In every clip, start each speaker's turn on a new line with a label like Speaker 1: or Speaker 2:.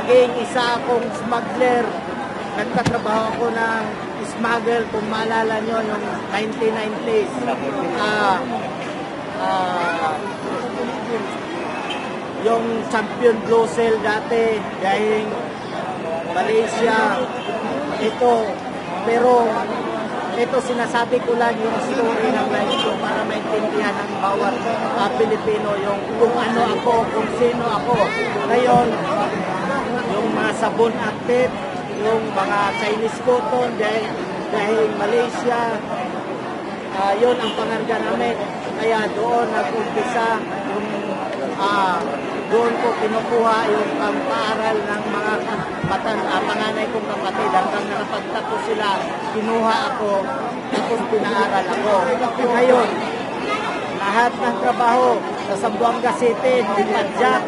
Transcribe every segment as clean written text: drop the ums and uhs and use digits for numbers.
Speaker 1: naging isa akong smuggler. Nagtatrabaho ako ng smuggle, kung maalala nyo, yung 1990s. Yung champion Blue Cell dati, dahil Malaysia, ito. Pero ito sinasabi ko lang yung story ng life ko para maintindihan ng bawat Pilipino yung kung ano ako, kung sino ako. Ngayon, yung mga sabon active, yung mga Chinese cotton dahil Malaysia, yun ang pangarga namin. Kaya doon nag-umpisa yung doon ko kinukuha yung pang-paaral ng mga panganay kong kapatid hanggang nakapagtapos sila, kinuha ako, tapos pinaaral ako. Ngayon, lahat ng trabaho sa Zamboanga City, Dipadjak,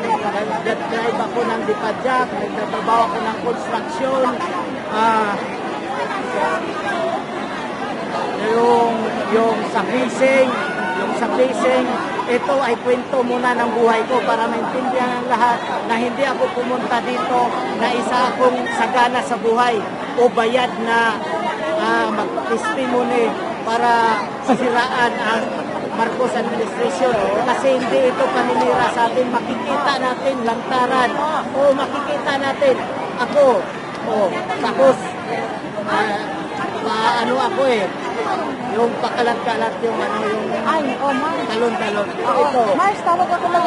Speaker 1: nag-drive ako ng Dipadjak, nagtatrabaho ako ng construction, yung sa fishing, ito ay kwento muna ng buhay ko para maintindihan ng lahat na hindi ako pumunta dito na isa akong sagana sa buhay o bayad na mag-testimony para siraan ang Marcos administration. Kasi hindi ito paninira sa atin. Makikita natin lantaran o makikita natin ako. Tapos ano ako yung pakalat-kalat yung talon-talon. Ito.
Speaker 2: Mars, tawag ako lang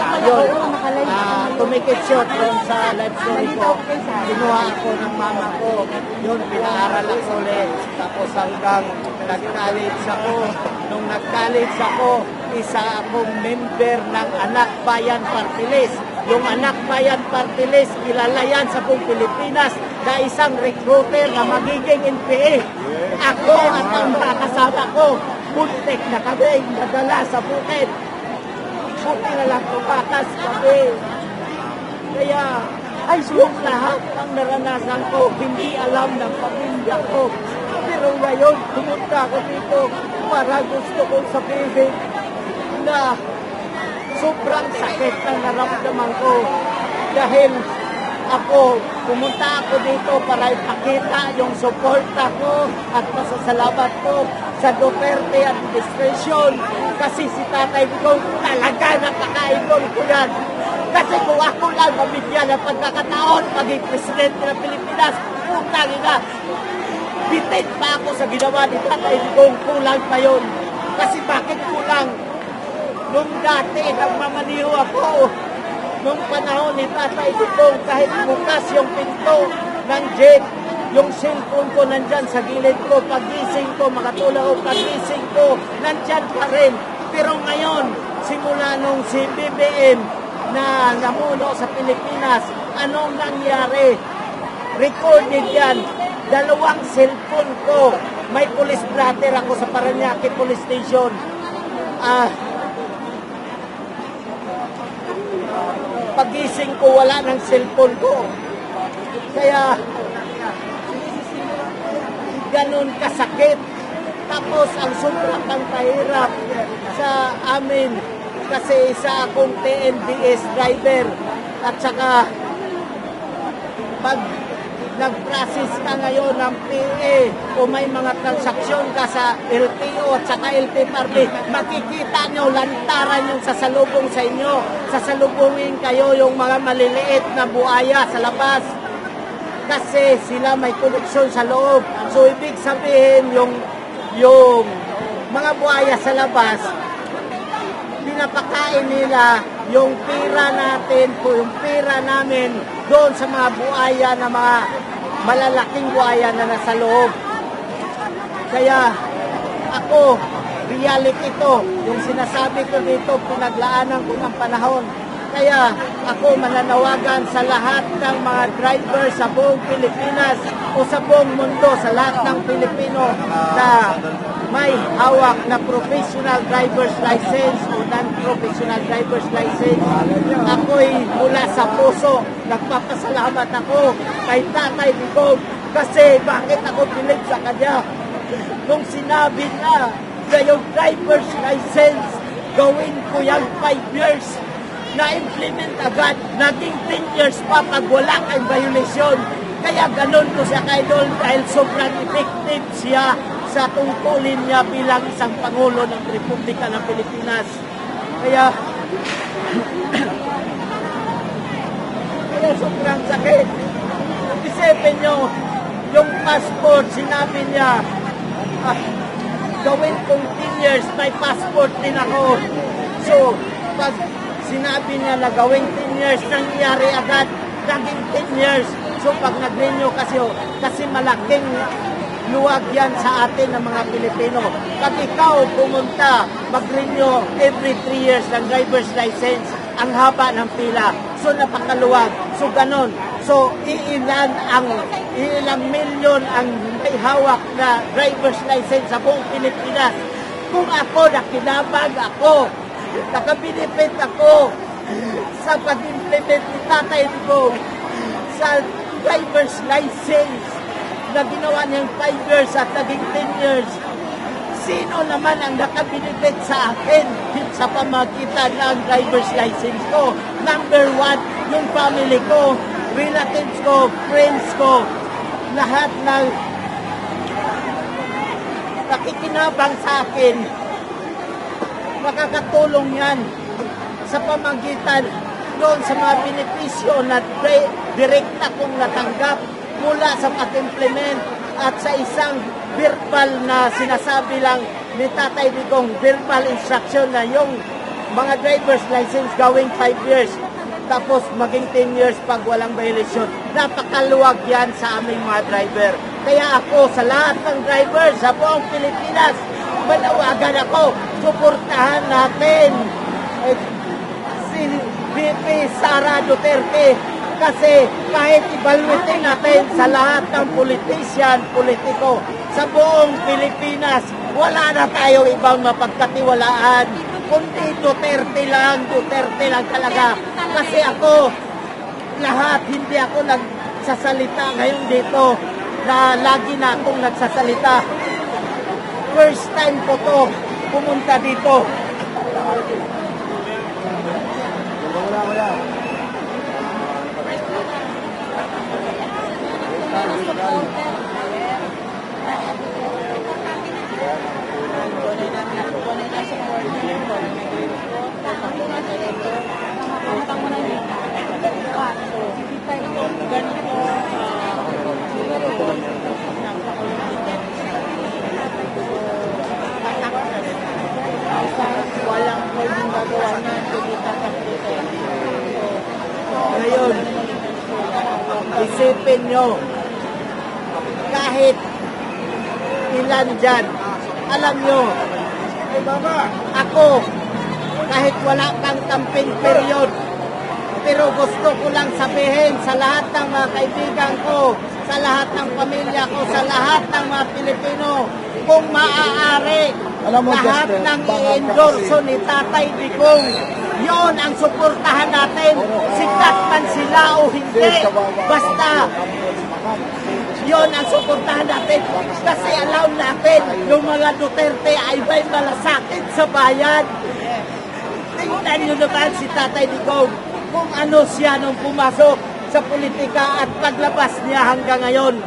Speaker 1: Tumikit shot doon sa live story ko. Kinuha ako ng mama ko. Yun, pinaaral ako ulit. Tapos hanggang nag-college ako. Nung nag-college ako, isa akong member ng Anak Bayan Party List. Yung Anak Bayan Party List, kilala yan sa buong Pilipinas na isang recruiter na magiging NPA. Ako at ang mga kasama ko, muntik na kami nadala sa bukid. Buti na lang tumakas kami. Kaya, yung lahat ang naranasan ko, hindi alam ng pamilya ko. Pero ngayon, pumunta ako dito para gusto kong sabihin na sobrang sakit ang naramdaman ko dahil pumunta ako dito para ipakita yung suporta ko at pasasalamat ko sa Duterte administration kasi si Tatay Digong talaga napaka-idol ko yan. Kasi kung ako lang mabigyan ng pagkakataon maging presidente ng Pilipinas, utang ina, bitin pa ako sa ginawa ni Tatay Digong, kulang pa yun. Kasi bakit kulang? Nung dati, nagmamaniho ako. Nung panahon ni Tatay Digong, kahit bukas yung pinto ng jeep, yung cellphone ko nandyan sa gilid ko, pagising ko, makatulog ko, pagising ko, nandyan pa rin. Pero ngayon, simula nung si BBM na namuno sa Pilipinas, anong nangyari? Recorded yan. 2 cellphone ko. May police blotter ako sa Parañaque Police Station. Pagising ko, wala ng cellphone ko. Kaya, ganun kasakit. Tapos, ang sobrang pangkahirap sa amin kasi isa akong TNBS driver at saka pag nag-process ka ngayon ng PA o may mga transaksyon ka sa LTO at saka LTFRB, makikita nyo lantaran yung sasalubong sa inyo. Sasalubungin kayo yung mga maliliit na buhaya sa labas kasi sila may koneksyon sa loob. So, ibig sabihin yung mga buhaya sa labas, pinapakain nila yung pira natin, yung pira namin doon sa mga buhaya na mga malalaking buhaya na nasa loob. Kaya ako, reality ito, yung sinasabi ko dito, pinaglaanan ko ng panahon. Kaya ako mananawagan sa lahat ng mga driver sa buong Pilipinas o sa buong mundo, sa lahat ng Pilipino na may hawak na professional driver's license o non-professional driver's license. Ako'y mula sa puso, nagpapasalamat ako kay Tatay Digong kasi bakit ako pilig sa kanya. Nung sinabi niya na yung driver's license, gawin ko yan 5 years. na-implement agad, naging 10 years pa pag wala kang violation. Kaya ganun ko siya Idol dahil sobrang effective siya sa tungkulin niya bilang isang Pangulo ng Republika ng Pilipinas. Kaya sobrang sakit. Isipin nyo, yung passport, sinabi niya, gawin kong 10 years, may passport din ako. So, pag sinabi niya na gawin 10 years, nangyari agad, naging 10 years. So, pag nag-renew kasi malaking luwag yan sa atin ng mga Pilipino. Pag ikaw pumunta, mag-renew every 3 years ng driver's license, ang haba ng pila. So, napakaluwag. So, ganun. So, ilang milyon ang may hawak na driver's license sa buong Pilipinas. Kung ako, nakinabag ako, nakabinipit ako sa pag-implement ni Tatay Digong sa driver's license na ginawa niyang 5 years at naging 10 years. Sino naman ang nakabinipit sa akin sa pamagitan ng driver's license ko? Number 1, yung family ko, relatives ko, friends ko, lahat ng nakikinabang sa akin, makakatulong yan sa pamagitan doon sa mga benepisyo na direkta kong natanggap mula sa pag-implement at sa isang verbal na sinasabi lang ni Tatay Digong, verbal instruction na yung mga driver's license gawing 5 years tapos maging 10 years pag walang violation. Napakaluwag yan sa aming mga driver. Kaya ako sa lahat ng driver sa buong Pilipinas, manawagan ako, suportahan natin si VP Sara Duterte kasi kahit ibalwitin natin sa lahat ng politician, politiko sa buong Pilipinas, wala na tayong ibang mapagkatiwalaan kundi Duterte lang talaga. Kasi ako, lahat, hindi ako nagsasalita ngayon dito na lagi na akong nagsasalita. First time ko to pumunta dito. Wala. Walang pwedeng magawa na hindi tataklitin. Ngayon, isipin nyo, kahit ilan dyan, alam nyo, ako, kahit wala kang campaign period, pero gusto ko lang sabihin sa lahat ng mga kaibigan ko, sa lahat ng pamilya ko, sa lahat ng mga Pilipino, kung maaari, lahat ng i-endorso ni Tatay Digong, yon ang suportahan natin. Sikat man sila o hindi, basta yon ang suportahan natin. Kasi alam natin, yung mga Duterte ay may malasakit sa bayan. Tingnan nyo naman si Tatay Digong, kung ano siya nung pumasok sa politika at paglabas niya hanggang ngayon.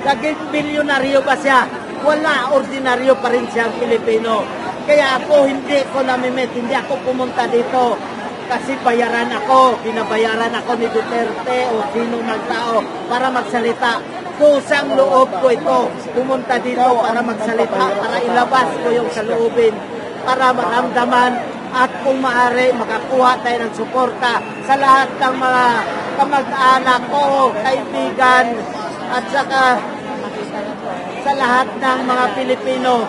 Speaker 1: Naging bilyonaryo ba siya? Wala, ordinaryo pa rin siyang Pilipino. Kaya ako hindi ko namimit, hindi ako pumunta dito kasi bayaran ako, binabayaran ako ni Duterte o sino mang tao para magsalita. Kusang loob ko ito, pumunta dito para magsalita, para ilabas ko yung saloobin, para maramdaman at kung maaari makakuha tayo ng suporta sa lahat ng mga kamag-anak ko, kaibigan at saka sa lahat ng mga Pilipino.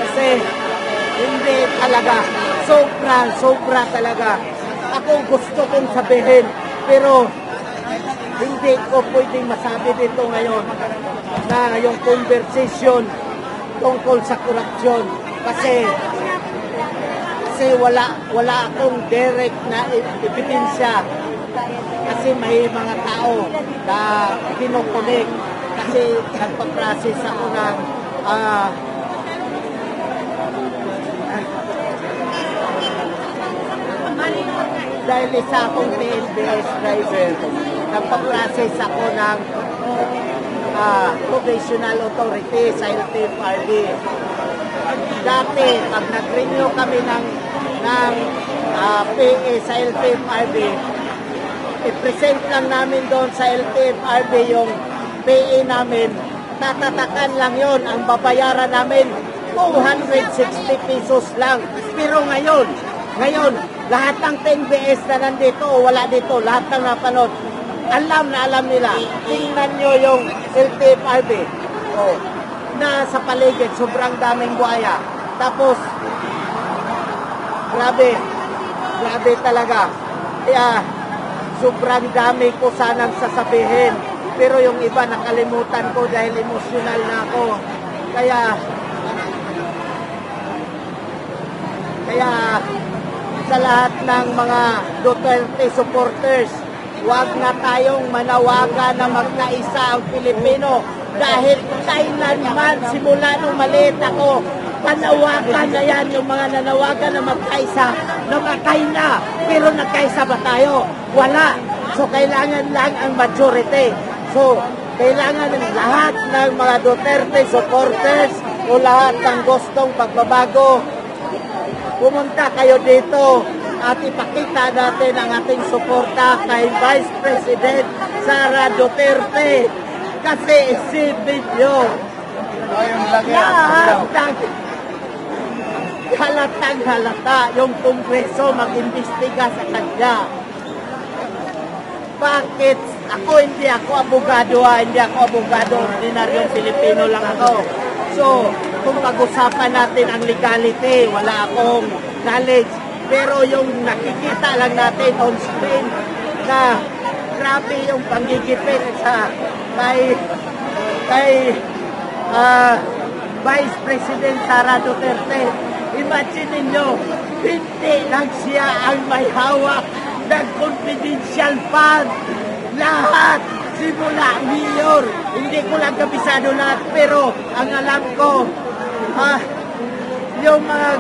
Speaker 1: Kasi hindi talaga, sobra talaga. Ako gusto kong sabihin, pero hindi ko pwedeng masabi dito ngayon na yung conversation tungkol sa korupsyon. Kasi wala akong direct na ebidensya. Kasi may mga tao na kinukunik. Kasi nagpa-process ako ng dahil isa akong PNBS driver. Nagpa-process ako ng Provisional Authority sa LTFRB. Dati, pag nag-renew kami ng PA sa LTFRB, i-present lang namin doon sa LTFRB yung PA namin, tatatakan lang yon, ang babayaran namin 260 pesos lang. Pero ngayon, lahat ng 10BS na nandito o wala dito, lahat ng napanood, alam na alam nila. Tingnan nyo yung LTFRB. Na sa paligid, sobrang daming buhaya. Tapos, grabe talaga. Kaya, sobrang dami ko sanang sasabihin. Pero yung iba nakalimutan ko dahil emosyonal na ako. Kaya sa lahat ng mga Duterte supporters, huwag na tayong manawagan na magkaisa ang Pilipino. Dahil kailanman simula nung maliit ako, panawagan na yan, yung mga nanawagan na magkaisa, namatay na. Pero nagkaisa ba tayo? Wala. So kailangan lang ang majority. So kailangan ng lahat ng mga Duterte supporters o lahat ng gustong pagbabago, pumunta kayo dito at ipakita natin ang ating suporta kay Vice President Sara Duterte. Kasi isipin nyo, lahat ng halatang-halata yung Kongreso mag-imbestiga sa kanya. Bakit? Hindi ako abogado, ordinaryong Pilipino lang ako. So, kung pag-usapan natin ang legality, wala akong knowledge. Pero yung nakikita lang natin on screen na grabe yung panggigipit sa kay Vice President Sara Duterte. Imagine ninyo, hindi lang siya ang may hawak ng confidential fund. Lahat, simula mayor, hindi ko lang kabisado lahat, pero ang alam ko, yung mga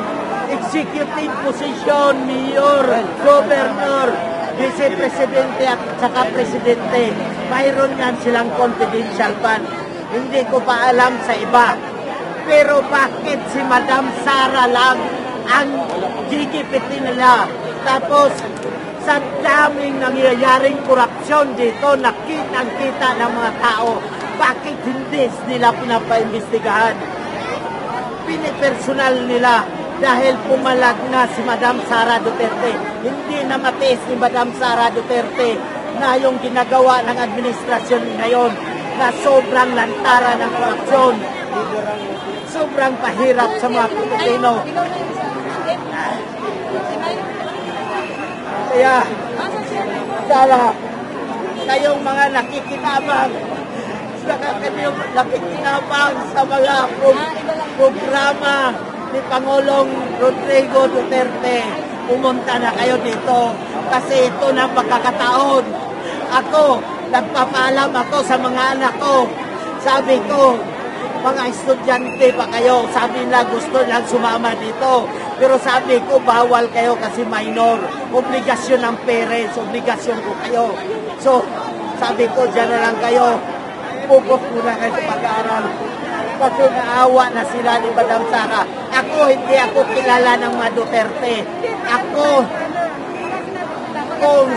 Speaker 1: executive position, mayor, governor, vice-presidente at saka presidente, mayroon yan silang confidential fund. Hindi ko pa alam sa iba. Pero bakit si Madam Sara lang ang gigipitin nila? Tapos, sa daming nangyayaring korupsyon dito, nakitang-kita ng mga tao, bakit hindi nila pinapaimbestigahan? Pinipersonal nila dahil pumalag na si Madam Sara Duterte. Hindi na matiis ni Madam Sara Duterte na yung ginagawa ng administrasyon ngayon na sobrang lantara ng korupsyon. Sobrang pahirap sa mga Pilipino. Kaya, sana kayong mga nakikinabang sa mga programa ni Pangulong Rodrigo Duterte, pumunta na kayo dito kasi ito na pagkakataon. Ako, nagpapaalam ako sa mga anak ko. Sabi ko, mga estudyante pa kayo, sabi nila gusto lang sumama dito. Pero sabi ko, bawal kayo kasi minor. Obligasyon ng parents, obligasyon ko kayo. So, sabi ko, dyan na lang kayo. Focus muna kayo sa pag-aaral. Kasi naawa na sila ni Madam Sara. Ako, hindi ako kilala ng mga Duterte. Ako, kung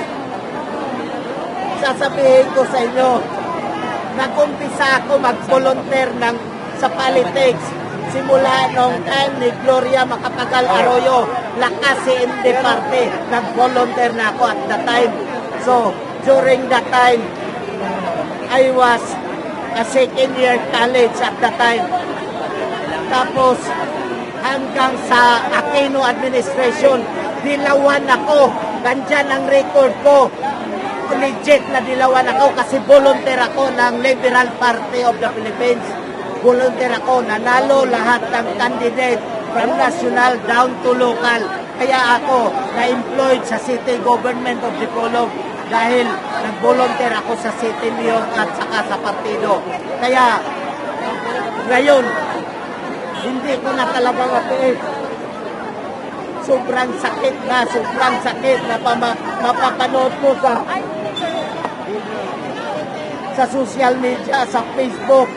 Speaker 1: sasabihin ko sa inyo, nag-umpisa ako mag-volunteer sa politics. Simula nung time ni Gloria Macapagal Arroyo, lakas si MD Parte, nag-volunteer na ako at the time. So, during that time, I was a second year college at the time. Tapos, hanggang sa Aquino administration, dilawan ako. Nandyan ang record ko. Legit na dilawan ako kasi volunteer ako ng Liberal Party of the Philippines. Volunteer ako, nanalo lahat ng candidate from national down to local. Kaya ako na-employed sa city government of Dipolog dahil nag-volunteer ako sa city mayor at saka sa partido. Kaya ngayon, hindi ko na talaga matiis. sobrang sakit na mapapanood mo sa social media, sa Facebook,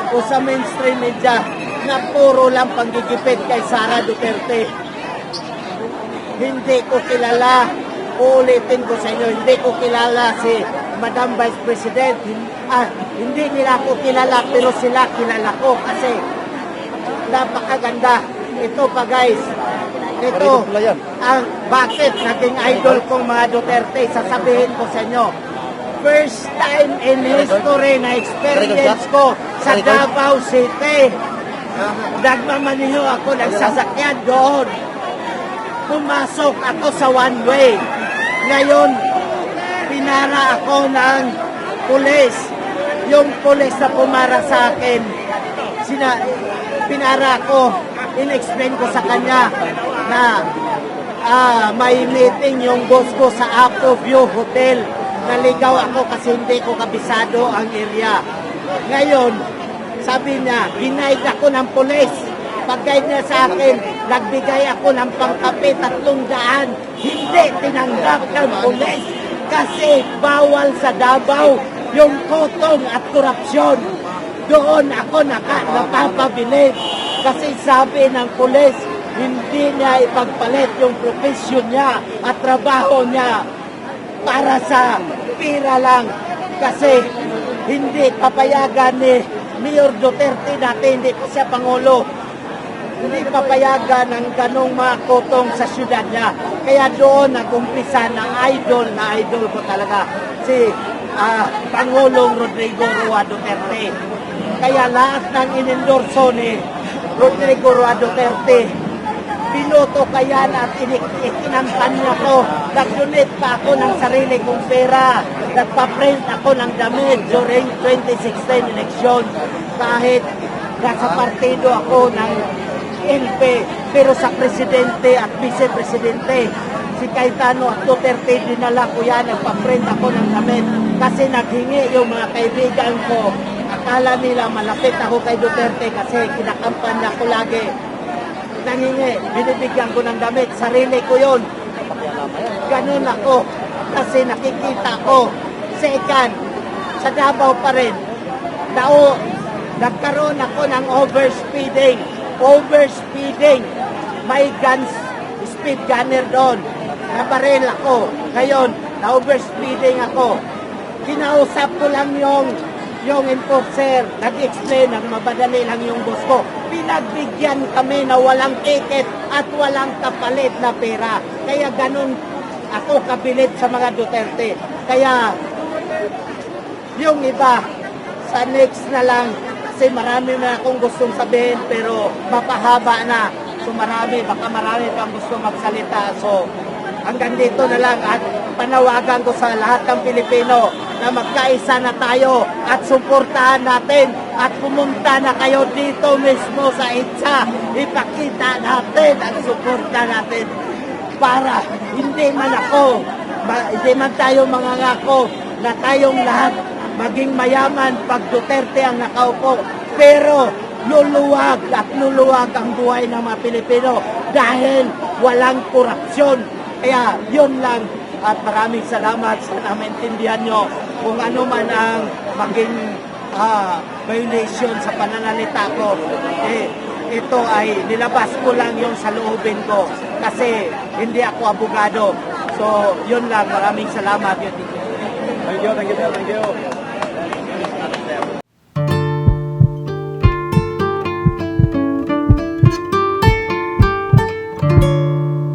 Speaker 1: o sa mainstream media, na puro lang panggigipit kay Sara Duterte. Hindi ko kilala, uulitin ko sa inyo, hindi ko kilala si Madam Vice President. Hindi nila ako kilala, pero sila kilala ko kasi napakaganda. Ito pa guys, ito ang bakit naging idol kong mga Duterte. Sasabihin ko sa inyo, first time in history na experience ko sa Davao City. Nagmamaniho ako, nagsasakyan doon. Pumasok ako sa one way. Ngayon, pinara ako ng pulis. Yung pulis na pumara sa akin, pinara ko, in-explain ko sa kanya na may meeting yung boss ko sa Apo View Hotel. Naligaw ako kasi hindi ko kabisado ang area. Ngayon, sabi niya, ginaid ako ng pulis. Pag-guide niya sa akin, nagbigay ako ng pangkape 300. Hindi tinanggap ng pulis kasi bawal sa Davao yung kotong at korupsyon. Doon ako napapabili kasi sabi ng pulis, hindi niya ipagpalit yung profesyon niya at trabaho niya para sa pira lang, kasi hindi papayagan ni Mayor Duterte dati, hindi pa siya Pangulo, hindi papayagan ng ganong mga kotong sa syudad niya. Kaya doon nag-umpisa na idol ko talaga si Pangulong Rodrigo Roa Duterte. Kaya lahat ng inendorso ni Rodrigo Roa Duterte, binoto ko yan at ikinangkanya ko. Nag-donate pa ako ng sarili kong pera. Nagpa-print ako ng damit during 2016 election. Kahit nasa partido ako ng LP, pero sa presidente at vice-presidente, si Cayetano at Duterte, dinala ko yan. Nagpa-print ako ng damit. Kasi naghingi yung mga kaibigan ko. Akala nila malapit ako kay Duterte kasi kinakampanya ko lagi. Nangingi, binibigyan ko ng damit, sarili ko yun. Ganun ako, kasi nakikita ko. Second, sa Davao pa rin, nagkaroon ako ng overspeeding. May guns, speed gunner doon. Nabaril ako. Ngayon, na-overspeeding ako. Kinausap ko lang yung enforcer, nag-explain, mabadali lang yung boss ko. Pinagbigyan kami na walang ticket at walang kapalit na pera. Kaya ganun ako kabilit sa mga Duterte. Kaya yung iba, sa next na lang, kasi marami na akong gustong sabihin pero mapahaba na. So baka marami pang gusto magsalita. So hanggang dito na lang at panawagan ko sa lahat ng Pilipino na magkaisa na tayo at suportahan natin at pumunta na kayo dito mismo sa EDSA. Ipakita natin at suporta natin para hindi man tayo mangangako na tayong lahat maging mayaman pag Duterte ang nakaupo. Pero luluwag ang buhay ng mga Pilipino dahil walang korupsyon. Kaya yun lang. At maraming salamat sa maintindihan nyo kung ano man ang maging violation sa pananalita ko. Ito ay nilabas ko lang yung sa loobin ko kasi hindi ako abogado. So, yun lang. Maraming salamat.
Speaker 2: Thank you.